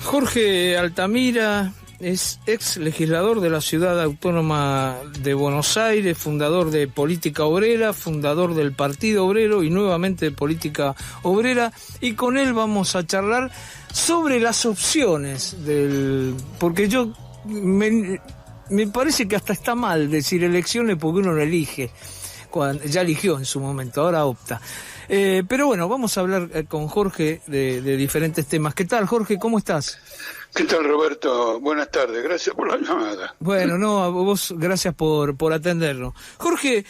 Jorge Altamira es ex legislador de la Ciudad Autónoma de Buenos Aires, fundador de Política Obrera, fundador del Partido Obrero y nuevamente de Política Obrera, y con él vamos a charlar sobre las opciones porque yo me parece que hasta está mal decir elecciones porque uno no elige, ya eligió en su momento, ahora opta. Pero bueno, vamos a hablar con Jorge de diferentes temas. ¿Qué tal, Jorge? ¿Cómo estás? ¿Qué tal, Roberto? Buenas tardes, gracias por la llamada. Bueno, no, a vos gracias por atendernos. Jorge,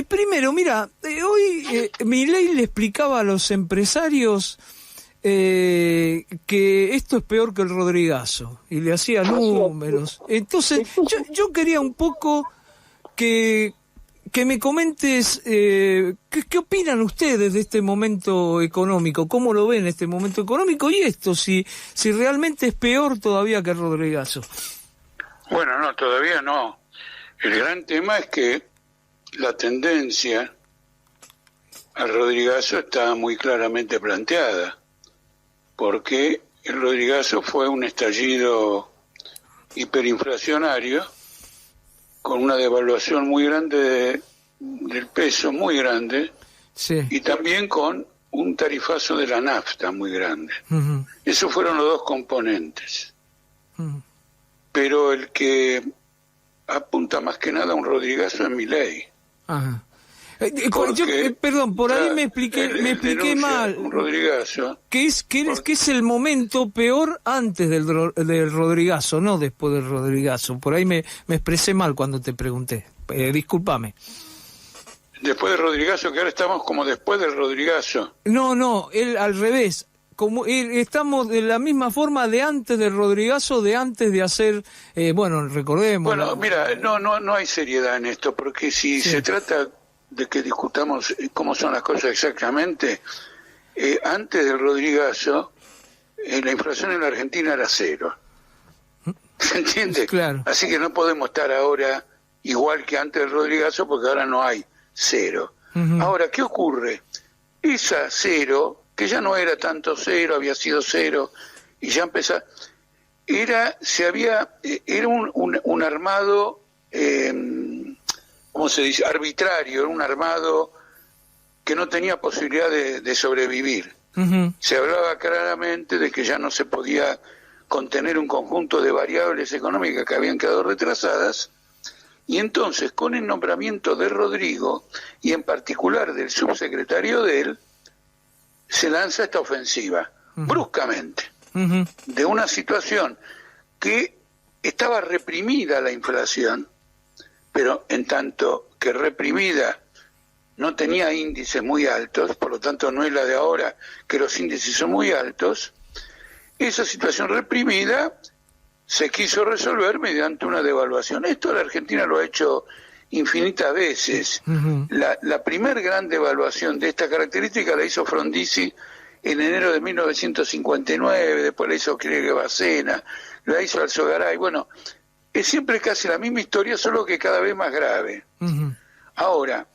primero, mira, hoy Milei le explicaba a los empresarios que esto es peor que el Rodrigazo, y le hacía números. Entonces, yo quería un poco que me comentes qué opinan ustedes de este momento económico, cómo lo ven este momento económico y esto, si realmente es peor todavía que el Rodrigazo. Bueno, no, todavía no. El gran tema es que la tendencia al Rodrigazo está muy claramente planteada, porque el Rodrigazo fue un estallido hiperinflacionario con una devaluación muy grande del peso, muy grande, sí, y también con un tarifazo de la nafta muy grande. Uh-huh. Esos fueron los dos componentes. Uh-huh. Pero el que apunta más que nada a un Rodrigazo es Milei. Ajá. Perdón, por ahí me expliqué mal. Un Rodrigazo. Que es el momento peor antes del Rodrigazo, no después del Rodrigazo. Por ahí me expresé mal cuando te pregunté. Discúlpame. Después del Rodrigazo, que ahora estamos como después del Rodrigazo. No, él al revés. Estamos de la misma forma de antes del Rodrigazo, de antes de hacer, bueno, recordemos. Bueno, mira, no hay seriedad en esto, porque si se trata de que discutamos cómo son las cosas exactamente, antes del Rodrigazo, la inflación en la Argentina era 0. ¿Se entiende? Claro. Así que no podemos estar ahora igual que antes del Rodrigazo, porque ahora no hay 0. Uh-huh. Ahora, ¿qué ocurre? Esa 0, que ya no era tanto 0, había sido 0, y ya empezaba, era un armado, ¿cómo se dice? Arbitrario, era un armado que no tenía posibilidad de sobrevivir. Uh-huh. Se hablaba claramente de que ya no se podía contener un conjunto de variables económicas que habían quedado retrasadas, y entonces con el nombramiento de Rodrigo, y en particular del subsecretario de él, se lanza esta ofensiva, uh-huh, bruscamente, uh-huh, de una situación que estaba reprimida la inflación, pero en tanto que reprimida no tenía índices muy altos, por lo tanto no es la de ahora que los índices son muy altos. Esa situación reprimida se quiso resolver mediante una devaluación. Esto la Argentina lo ha hecho infinitas veces. Uh-huh. La primer gran devaluación de esta característica la hizo Frondizi en enero de 1959, después la hizo Bacena, la hizo Alzogaray. Bueno, es siempre casi la misma historia, solo que cada vez más grave. Uh-huh. Ahora,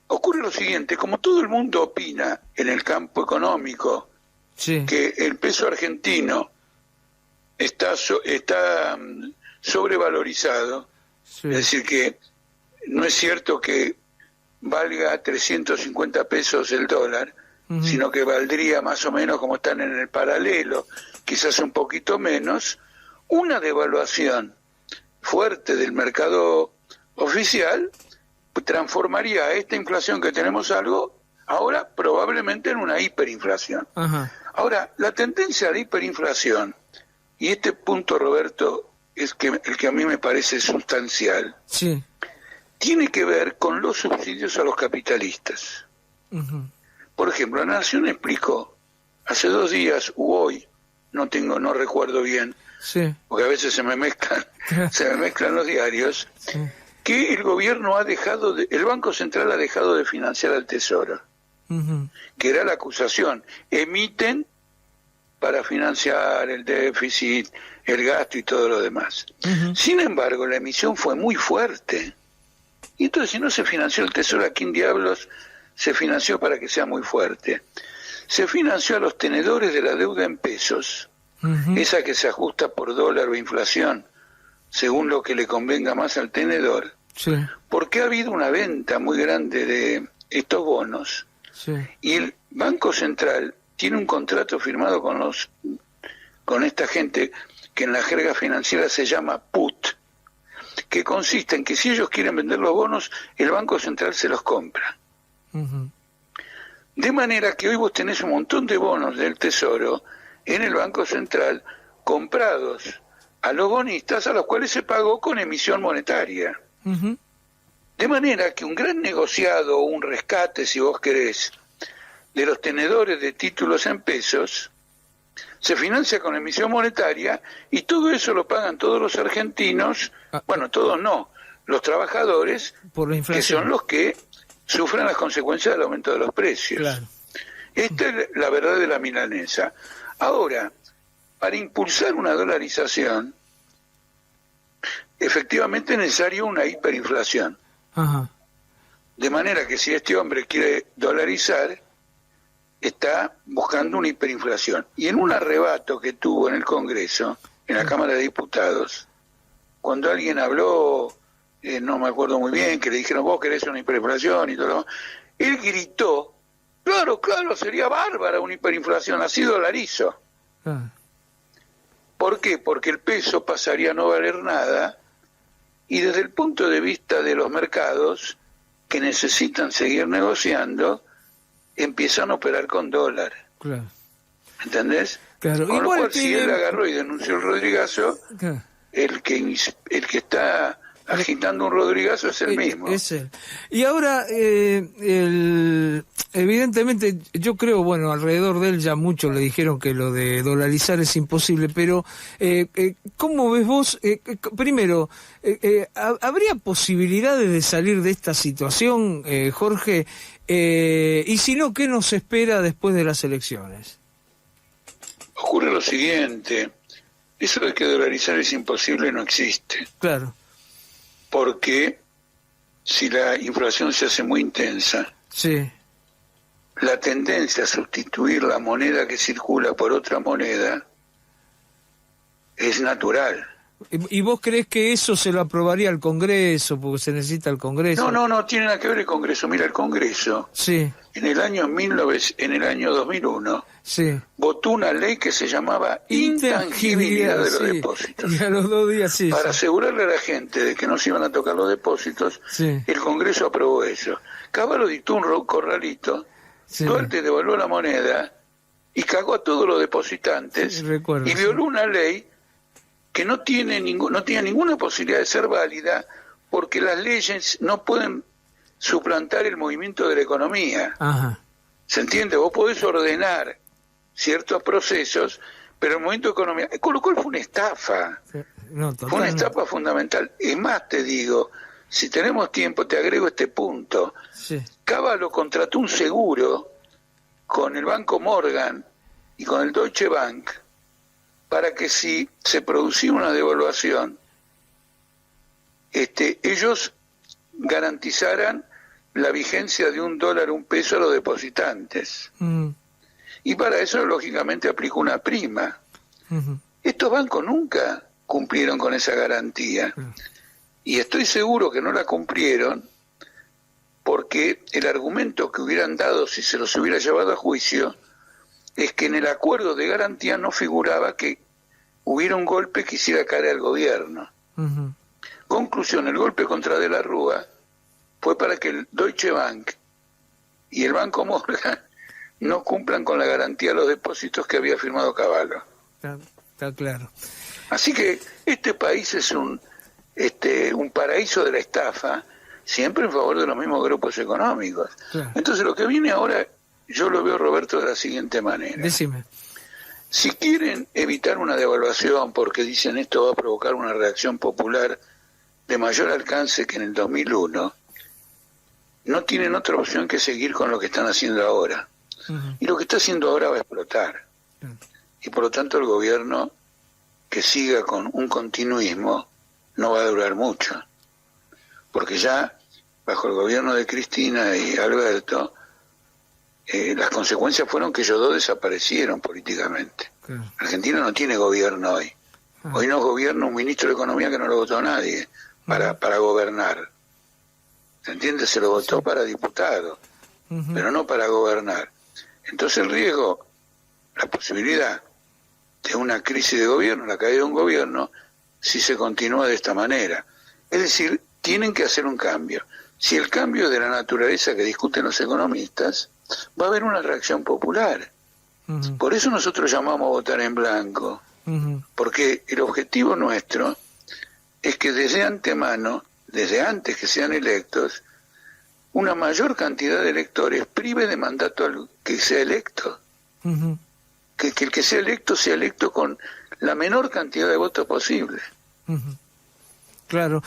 ocurre lo siguiente, como todo el mundo opina en el campo económico, sí, que el peso argentino está sobrevalorizado, sí, es decir, que no es cierto que valga 350 pesos el dólar, uh-huh, sino que valdría más o menos como están en el paralelo, quizás un poquito menos. Una devaluación fuerte del mercado oficial transformaría a esta inflación que tenemos ahora probablemente en una hiperinflación. Uh-huh. Ahora, la tendencia a la hiperinflación, y este punto, Roberto, es el que a mí me parece sustancial, sí, tiene que ver con los subsidios a los capitalistas. Uh-huh. Por ejemplo, La Nación explicó hace 2 días u hoy, no recuerdo bien, sí, porque a veces se me mezclan los diarios, sí, que el gobierno el Banco Central ha dejado de financiar al Tesoro, uh-huh, que era la acusación. Emiten para financiar el déficit, el gasto y todo lo demás. Uh-huh. Sin embargo, la emisión fue muy fuerte. Y entonces, si no se financió el Tesoro, ¿a quién diablos se financió para que sea muy fuerte? Se financió a los tenedores de la deuda en pesos, esa que se ajusta por dólar o inflación, según lo que le convenga más al tenedor, sí, porque ha habido una venta muy grande de estos bonos, sí, y el Banco Central tiene un contrato firmado con esta gente que en la jerga financiera se llama put, que consiste en que si ellos quieren vender los bonos, el Banco Central se los compra. De manera que hoy vos tenés un montón de bonos del Tesoro en el Banco Central comprados a los bonistas, a los cuales se pagó con emisión monetaria. De manera que un gran negociado o un rescate, si vos querés, de los tenedores de títulos en pesos, se financia con emisión monetaria, y todo eso lo pagan todos los argentinos, bueno, todos no, los trabajadores, por la inflación, que son los que sufren las consecuencias del aumento de los precios. Claro. Esta es la verdad de la milanesa. Ahora, para impulsar una dolarización, efectivamente es necesario una hiperinflación. Ajá. De manera que si este hombre quiere dolarizar, está buscando una hiperinflación. Y en un arrebato que tuvo en el Congreso, en la Cámara de Diputados, cuando alguien habló, no me acuerdo muy bien, que le dijeron, vos querés una hiperinflación y todo lo demás, él gritó, claro, sería bárbara una hiperinflación, así dolarizo. ¿Por qué? Porque el peso pasaría a no valer nada, y desde el punto de vista de los mercados, que necesitan seguir negociando, empiezan a operar con dólar. Claro. ¿Entendés? Claro. Con lo cual, si él agarró y denunció el Rodrigazo, claro, el que está agitando un Rodrigazo es el mismo. Es él. Y ahora, evidentemente, yo creo, bueno, alrededor de él ya muchos le dijeron que lo de dolarizar es imposible, pero ¿cómo ves vos? Primero, ¿habría posibilidades de salir de esta situación, Jorge? Y si no, ¿qué nos espera después de las elecciones? Ocurre lo siguiente, eso de que dolarizar es imposible no existe. Claro. Porque si la inflación se hace muy intensa, sí, la tendencia a sustituir la moneda que circula por otra moneda es natural. ¿Y vos creés que eso se lo aprobaría el Congreso, porque se necesita el Congreso? No tiene nada que ver el Congreso. Mira, el Congreso, sí, en el año 2001, sí, votó una ley que se llamaba intangibilidad de los sí, depósitos. Y a los 2 días, sí. Para asegurarle a la gente de que no se iban a tocar los depósitos, sí, el Congreso aprobó eso. Cavallo dictó un corralito, sí, Duarte devolvió la moneda y cagó a todos los depositantes, sí, recuerdo, y violó, sí, una ley que no tenía ninguna posibilidad de ser válida, porque las leyes no pueden suplantar el movimiento de la economía. Ajá. ¿Se entiende? Vos podés ordenar ciertos procesos, pero el movimiento de economía, con lo cual fue una estafa. No, fue una estafa fundamental. Es más, te digo, si tenemos tiempo, te agrego este punto. Sí. Cavallo contrató un seguro con el Banco Morgan y con el Deutsche Bank para que si se producía una devaluación, ellos garantizaran la vigencia de $1 a $1 a los depositantes. Y para eso, lógicamente, aplicó una prima. Estos bancos nunca cumplieron con esa garantía. Y estoy seguro que no la cumplieron porque el argumento que hubieran dado si se los hubiera llevado a juicio es que en el acuerdo de garantía no figuraba que hubiera un golpe que hiciera caer al gobierno. Conclusión, el golpe contra De la Rúa fue para que el Deutsche Bank y el Banco Morgan no cumplan con la garantía de los depósitos que había firmado Cavallo. Está claro. Así que este país es un paraíso de la estafa, siempre en favor de los mismos grupos económicos. Claro. Entonces lo que viene ahora, yo lo veo, Roberto, de la siguiente manera. Decime. Si quieren evitar una devaluación porque dicen esto va a provocar una reacción popular de mayor alcance que en el 2001, no tienen otra opción que seguir con lo que están haciendo ahora. Y lo que está haciendo ahora va a explotar. Y por lo tanto el gobierno que siga con un continuismo no va a durar mucho. Porque ya bajo el gobierno de Cristina y Alberto las consecuencias fueron que ellos dos desaparecieron políticamente. Claro. Argentina no tiene gobierno hoy. Hoy no gobierna un ministro de Economía que no lo votó nadie para gobernar. ¿Se entiende? Se lo votó para diputado, pero no para gobernar. Entonces el riesgo, la posibilidad de una crisis de gobierno, la caída de un gobierno, si se continúa de esta manera. Es decir, tienen que hacer un cambio. Si el cambio es de la naturaleza que discuten los economistas, va a haber una reacción popular. Por eso nosotros llamamos a votar en blanco, porque el objetivo nuestro es que desde antemano, desde antes que sean electos, una mayor cantidad de electores prive de mandato al que sea electo. Que el que sea electo con la menor cantidad de votos posible. Claro.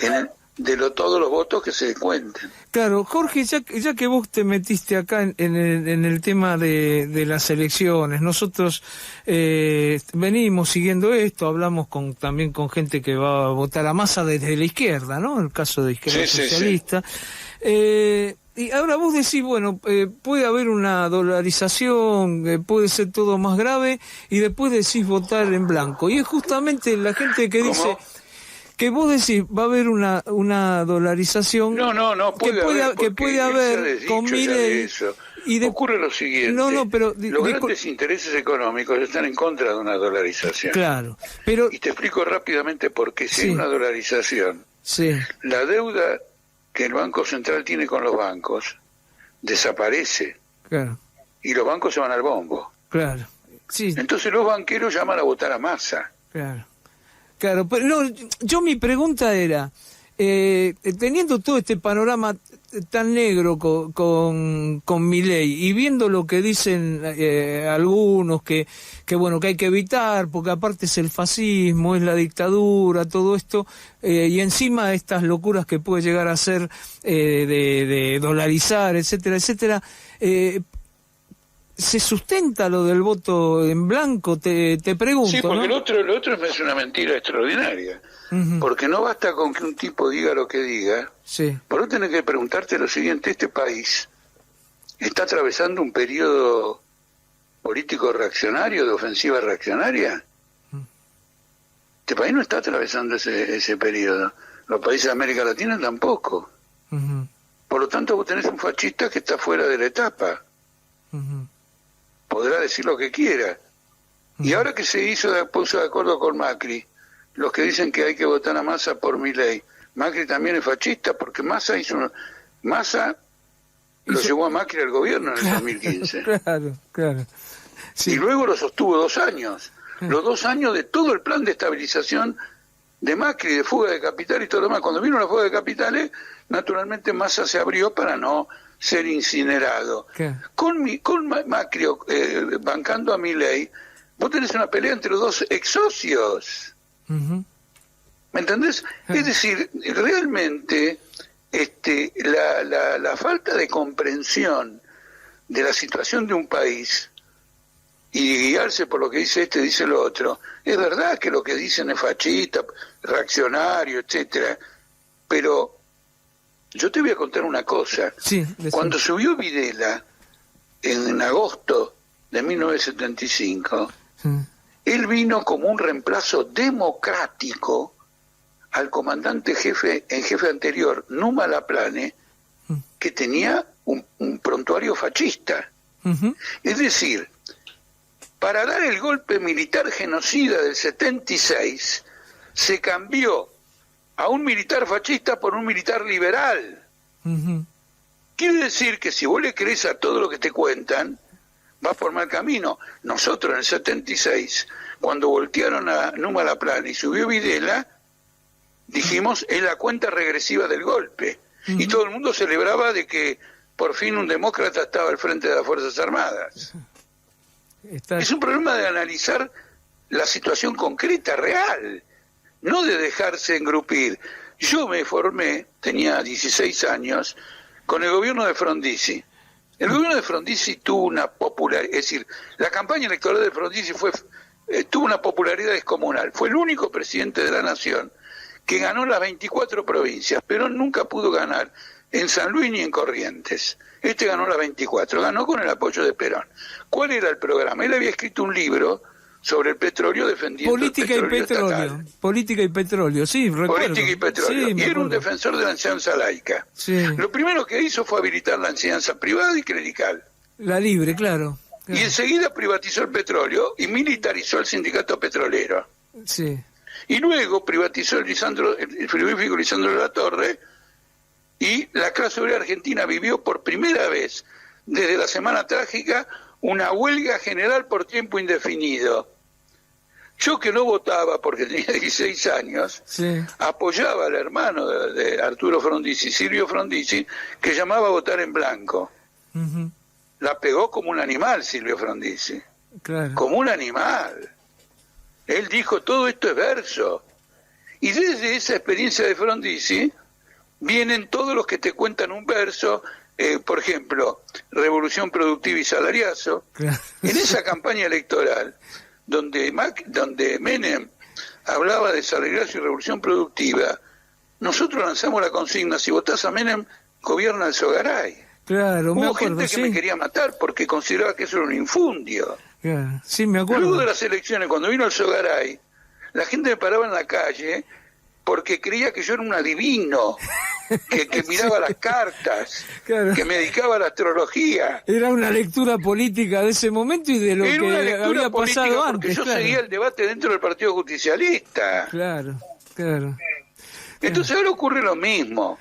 Todos los votos que se cuenten. Claro, Jorge, ya que vos te metiste acá en el tema de las elecciones, nosotros venimos siguiendo esto, hablamos también con gente que va a votar a Massa desde la izquierda, ¿no? El caso de Izquierda Socialista. Sí. Y ahora vos decís, bueno, puede haber una dolarización, puede ser todo más grave, y después decís votar en blanco. Y es justamente la gente que dice... Que vos decís, va a haber una dolarización... No, puede haber con Milei... Ocurre lo siguiente, pero... los grandes intereses económicos están en contra de una dolarización. Claro, pero... Y te explico rápidamente por qué. Si hay una dolarización, la deuda que el Banco Central tiene con los bancos desaparece. Claro. Y los bancos se van al bombo. Claro. Sí. Entonces los banqueros llaman a votar a Massa. Claro. Claro, pero no, mi pregunta era, teniendo todo este panorama tan negro con Milei y viendo lo que dicen algunos que bueno, que hay que evitar porque aparte es el fascismo, es la dictadura, todo esto, y encima estas locuras que puede llegar a ser de dolarizar, etcétera, etcétera, ¿se sustenta lo del voto en blanco? Te pregunto. Sí, porque ¿no? lo otro es una mentira extraordinaria. Porque no basta con que un tipo diga lo que diga. Sí. Por eso tenés que preguntarte lo siguiente: ¿este país está atravesando un periodo político reaccionario, de ofensiva reaccionaria? Este país no está atravesando ese periodo. Los países de América Latina tampoco. Por lo tanto, vos tenés un fascista que está fuera de la etapa. Podrá decir lo que quiera. Y ahora que se puso de acuerdo con Macri, los que dicen que hay que votar a Massa por Milei, Macri también es fascista, porque Massa lo llevó a Macri al gobierno en el 2015. Claro. Sí. Y luego lo sostuvo 2 años. Los 2 años de todo el plan de estabilización de Macri, de fuga de capital y todo lo demás. Cuando vino la fuga de capitales, naturalmente Massa se abrió para no ser incinerado. Con Macri bancando a Milei, vos tenés una pelea entre los dos ex socios. ¿Me entendés? Es decir, realmente la falta de comprensión de la situación de un país y guiarse por lo que dice dice lo otro, es verdad que lo que dicen es fascista, reaccionario, etcétera, pero yo te voy a contar una cosa. Cuando subió Videla en agosto de 1975, él vino como un reemplazo democrático al comandante en jefe anterior, Numa Laplane, que tenía un prontuario fascista. Es decir, para dar el golpe militar genocida del 76, se cambió a un militar fascista por un militar liberal. Quiere decir que si vos le crees a todo lo que te cuentan, vas por mal camino. Nosotros en el 76, cuando voltearon a Numa Laplane y subió Videla, dijimos, es la cuenta regresiva del golpe. Y todo el mundo celebraba de que por fin un demócrata estaba al frente de las Fuerzas Armadas. Es un problema de analizar la situación concreta, real, no de dejarse engrupir. Yo me formé, tenía 16 años, con el gobierno de Frondizi. El gobierno de Frondizi tuvo una popularidad, es decir, la campaña electoral de Frondizi tuvo una popularidad descomunal. Fue el único presidente de la nación que ganó las 24 provincias, pero nunca pudo ganar en San Luis ni en Corrientes. Este ganó las 24, ganó con el apoyo de Perón. ¿Cuál era el programa? Él había escrito un libro sobre el petróleo defendiendo Política el y petróleo. estatal. Política y petróleo, sí, recuerdo. Política y petróleo. Sí, y era un defensor de la enseñanza laica. Sí. Lo primero que hizo fue habilitar la enseñanza privada y clerical. La libre, claro. Y enseguida privatizó el petróleo y militarizó el sindicato petrolero. Sí. Y luego privatizó el frigorífico Lisandro de la Torre, y la clase obrera argentina vivió por primera vez desde la Semana Trágica una huelga general por tiempo indefinido. Yo, que no votaba porque tenía 16 años, Sí. apoyaba al hermano de Arturo Frondizi, Silvio Frondizi, que llamaba a votar en blanco. Ujú. La pegó como un animal Silvio Frondizi, Claro. como un animal. Él dijo, todo esto es verso. Y desde esa experiencia de Frondizi vienen todos los que te cuentan un verso, por ejemplo, Revolución Productiva y Salariazo. Claro. En esa campaña electoral, donde Menem hablaba de salariazo y revolución productiva, nosotros lanzamos la consigna: si votás a Menem, gobierna el Sogaray. Claro, me Hubo acuerdo, gente que sí. me quería matar porque consideraba que eso era un infundio. Claro. Sí, me acuerdo. Luego de las elecciones, cuando vino el Sogaray, la gente me paraba en la calle porque creía que yo era un adivino, que miraba las cartas, Claro. que me dedicaba a la astrología. Era una lectura política de ese momento y de lo Era una que lectura había política pasado porque antes. yo Claro. seguía el debate dentro del Partido Justicialista. Claro, claro. Entonces ahora ocurre lo mismo.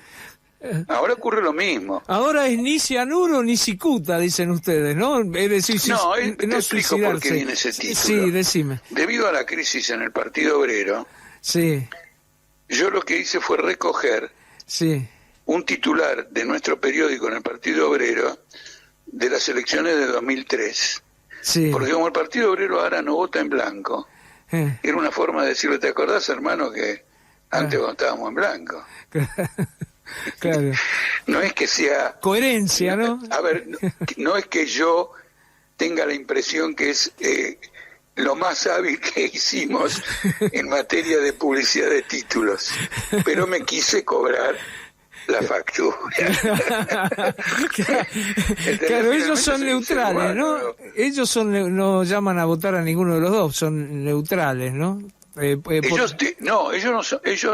Ahora ocurre lo mismo. Ahora es ni cianuro ni cicuta, dicen ustedes, ¿no? Es decir, No, te explico por qué viene ese título. Sí, decime. Debido a la crisis en el Partido Obrero, Sí, yo lo que hice fue recoger sí. un titular de nuestro periódico en el Partido Obrero de las elecciones de 2003. Sí. Porque como el Partido Obrero ahora no vota en blanco, era una forma de decirle: ¿te acordás, hermano, que antes votábamos en blanco? Claro. No es que sea... Coherencia, ¿no? A ver, no es que yo tenga la impresión que es lo más hábil que hicimos en materia de publicidad de títulos, pero me quise cobrar la factura. Claro, ellos son neutrales, ¿no? Ellos no llaman a votar a ninguno de los dos, son neutrales, ¿no? Ellos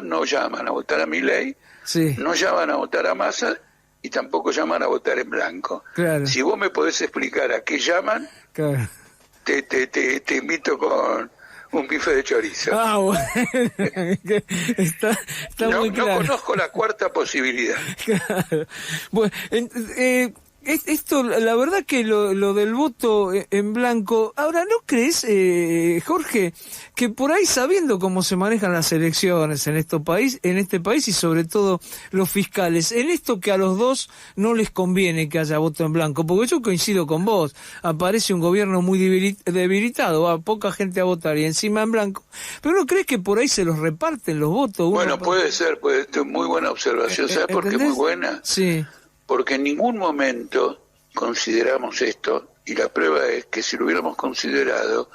no llaman a votar a Milei, sí. no llaman a votar a Massa y tampoco llaman a votar en blanco. Claro. Si vos me podés explicar a qué llaman, Claro. te invito con un bife de chorizo. Ah, bueno. está muy claro. No conozco la cuarta posibilidad. Claro. Bueno, esto, la verdad que lo del voto en blanco, ahora, ¿no crees, Jorge, que por ahí, sabiendo cómo se manejan las elecciones en este país y sobre todo los fiscales, en esto que a los dos no les conviene que haya voto en blanco? Porque yo coincido con vos, aparece un gobierno muy debilitado, va poca gente a votar y encima en blanco, pero ¿no crees que por ahí se los reparten los votos? Bueno, puede ser, muy buena observación. ¿Sabes por qué es muy buena? Sí. Porque en ningún momento consideramos esto, y la prueba es que si lo hubiéramos considerado,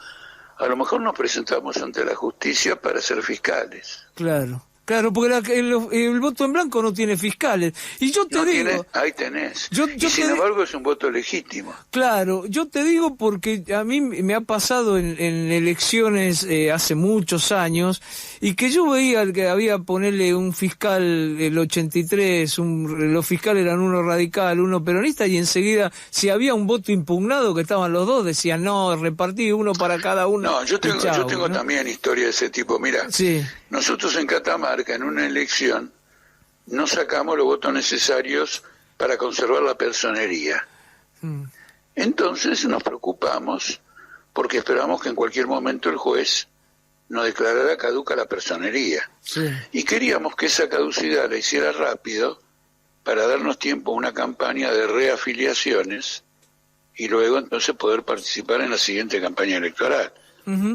a lo mejor nos presentamos ante la justicia para ser fiscales. Claro, porque el voto en blanco no tiene fiscales. Y yo te digo... Ahí tenés. Y sin embargo es un voto legítimo. Claro, yo te digo porque a mí me ha pasado en elecciones hace muchos años, y que yo veía que había, ponerle un fiscal el 83, los fiscales eran uno radical, uno peronista, y enseguida, si había un voto impugnado que estaban los dos, decían: no, repartí uno para cada uno. No, yo tengo también historia de ese tipo. Mira, sí. Nosotros en Catamarca, en una elección, no sacamos los votos necesarios para conservar la personería. Entonces nos preocupamos porque esperamos que en cualquier momento el juez nos declarara caduca la personería. Sí. Y queríamos que esa caducidad la hiciera rápido para darnos tiempo a una campaña de reafiliaciones y luego entonces poder participar en la siguiente campaña electoral.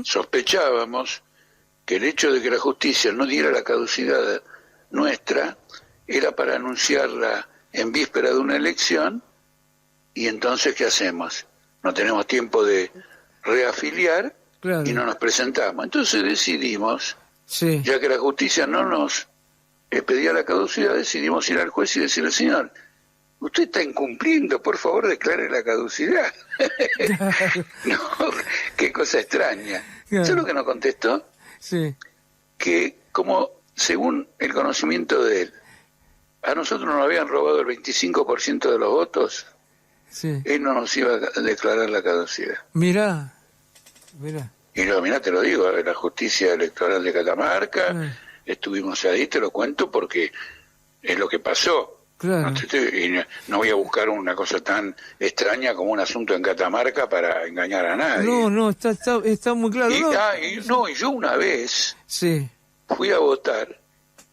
Sospechábamos que el hecho de que la justicia no diera la caducidad nuestra era para anunciarla en víspera de una elección, y entonces ¿qué hacemos? No tenemos tiempo de reafiliar, claro, y no nos presentamos. Entonces decidimos, sí, ya que la justicia no nos pedía la caducidad, decidimos ir al juez y decirle: señor, usted está incumpliendo, por favor declare la caducidad. No, qué cosa extraña. Claro. ¿Sabes lo que nos contestó? Sí. Que como según el conocimiento de él, a nosotros nos habían robado el 25% de los votos, Sí. él no nos iba a declarar la caducidad. Mirá. Y luego, mirá, te lo digo, la justicia electoral de Catamarca, estuvimos ahí, te lo cuento porque es lo que pasó. Claro. No voy a buscar una cosa tan extraña como un asunto en Catamarca para engañar a nadie. No, está muy claro. Y yo una vez Sí. fui a votar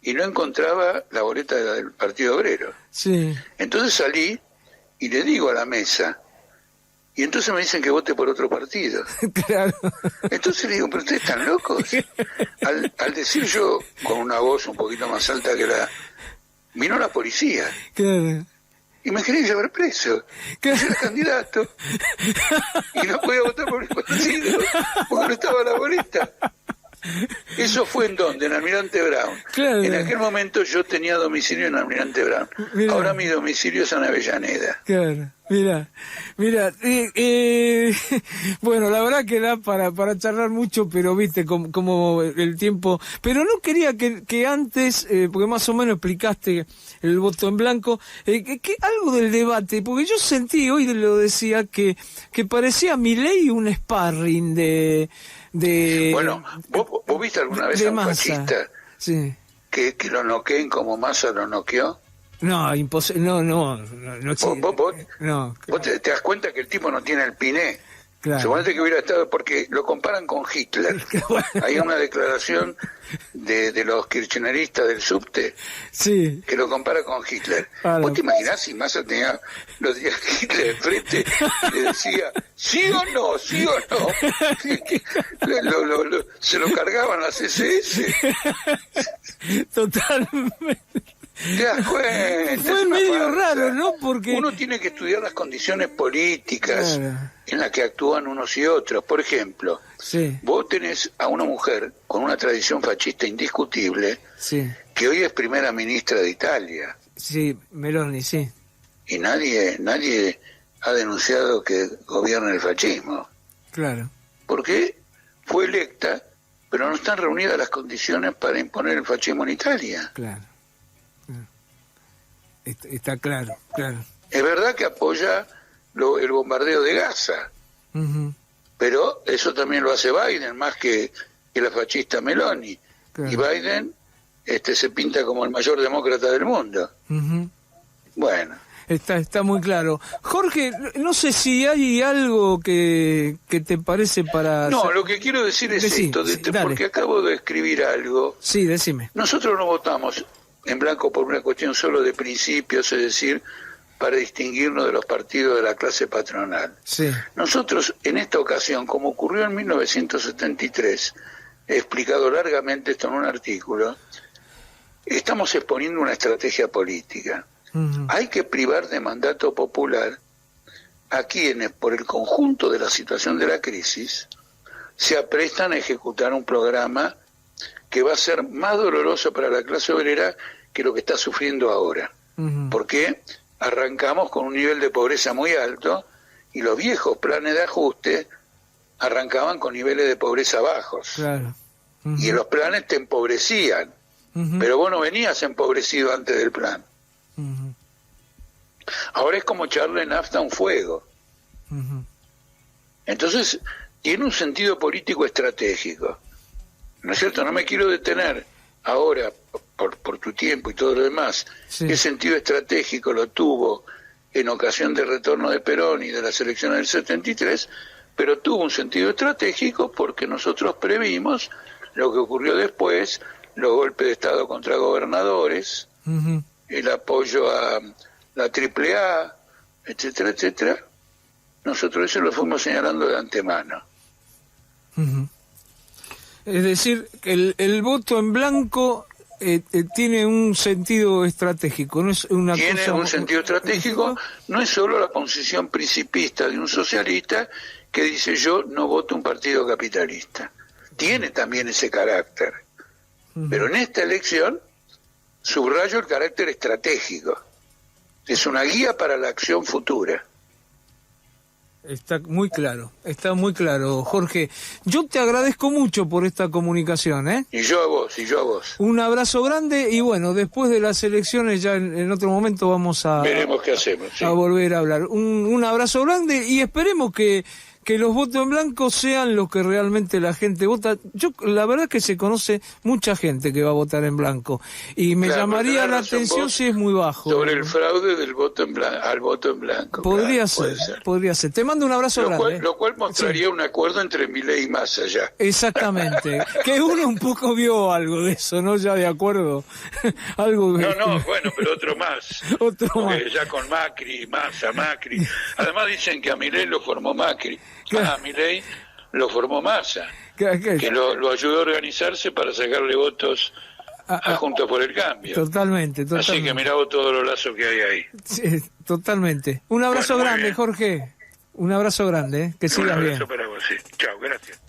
y no encontraba la boleta del Partido Obrero. Sí. Entonces salí y le digo a la mesa, y entonces me dicen que vote por otro partido. Claro. Entonces le digo, pero ustedes están locos. Al decir yo con una voz un poquito más alta que vino la policía. Claro. Y me querían llevar preso. Yo era candidato. Y no podía votar por mi partido porque no estaba la boleta. ¿Eso fue en dónde? En Almirante Brown. Claro. En aquel momento yo tenía domicilio en Almirante Brown. Mirá. Ahora mi domicilio es en Avellaneda. Claro, mira, bueno, la verdad que da para charlar mucho, pero viste como el tiempo, pero no quería que antes, porque más o menos explicaste el voto en blanco, que algo del debate, porque yo sentí, hoy lo decía, que parecía Milei un sparring de Bueno, ¿vos viste alguna vez a un fascista sí. que lo noqueen como Massa lo noqueó? No, imposible, no, ¿Vos te das cuenta que el tipo no tiene el piné? Claro. Suponete que hubiera estado, porque lo comparan con Hitler. Hay una declaración de los kirchneristas del subte sí. que lo compara con Hitler. Claro. ¿Vos te imaginás si Massa tenía los días Hitler de frente y le decía sí o no? Se lo cargaban las SS. Totalmente. ¿Te das cuenta? Fue medio raro, ¿no? Porque uno tiene que estudiar las condiciones políticas claro. en las que actúan unos y otros. Por ejemplo, sí. vos tenés a una mujer con una tradición fascista indiscutible, Sí. que hoy es primera ministra de Italia. Sí, Meloni, sí. Y nadie ha denunciado que gobierna el fascismo. Claro. Porque fue electa, pero no están reunidas las condiciones para imponer el fascismo en Italia. Claro. Está claro. Es verdad que apoya el bombardeo de Gaza, pero eso también lo hace Biden, más que la fascista Meloni. Claro. Y Biden se pinta como el mayor demócrata del mundo. Bueno. Está muy claro. Jorge, no sé si hay algo que te parece para... No, lo que quiero decir es esto, porque acabo de escribir algo. Sí, decime. Nosotros no votamos en blanco por una cuestión solo de principios, es decir, para distinguirnos de los partidos de la clase patronal. Sí. Nosotros, en esta ocasión, como ocurrió en 1973, he explicado largamente esto en un artículo, estamos exponiendo una estrategia política. Hay que privar de mandato popular a quienes, por el conjunto de la situación de la crisis, se aprestan a ejecutar un programa que va a ser más doloroso para la clase obrera que lo que está sufriendo ahora. Porque arrancamos con un nivel de pobreza muy alto y los viejos planes de ajuste arrancaban con niveles de pobreza bajos. Claro. Y los planes te empobrecían, pero vos no venías empobrecido antes del plan. Ahora es como echarle nafta a un fuego. Entonces tiene un sentido político estratégico, ¿no es cierto? No me quiero detener ahora por tu tiempo y todo lo demás. Sí. ¿Qué sentido estratégico lo tuvo en ocasión del retorno de Perón y de las elecciones del 73? Pero tuvo un sentido estratégico porque nosotros previmos lo que ocurrió después, los golpes de Estado contra gobernadores, el apoyo a la AAA, etcétera, etcétera. Nosotros eso lo fuimos señalando de antemano. Es decir, el voto en blanco tiene un sentido estratégico, no es una tiene cosa... un sentido estratégico, no es solo la posición principista de un socialista que dice yo no voto un partido capitalista. Tiene también ese carácter, pero en esta elección subrayo el carácter estratégico. es una guía para la acción futura. Está muy claro, Jorge. Yo te agradezco mucho por esta comunicación, ¿eh? Y yo a vos. Un abrazo grande y bueno, después de las elecciones ya en otro momento vamos a... Veremos qué hacemos. Sí. A volver a hablar. Un abrazo grande y esperemos que los votos en blanco sean los que realmente la gente vota. La verdad es que se conoce mucha gente que va a votar en blanco y me llamaría la atención si es muy bajo. Sobre el fraude del voto en blanco, al voto en blanco. Podría ser. Te mando un abrazo grande. Lo cual mostraría un acuerdo entre Milei y Massa ya. Exactamente. Que uno un poco vio algo de eso, ¿no? Ya de acuerdo. Algo que... No, bueno, pero otro más. Porque ya con Macri. Además dicen que a Milei lo formó Macri. A Milei lo formó Massa, que lo ayudó a organizarse para sacarle votos a Juntos por el Cambio. Totalmente. Así que mirá vos todos los lazos que hay ahí. Sí, totalmente. Un abrazo grande, Jorge. Un abrazo grande, que sigas bien. Un abrazo para vos, sí. Chao, gracias.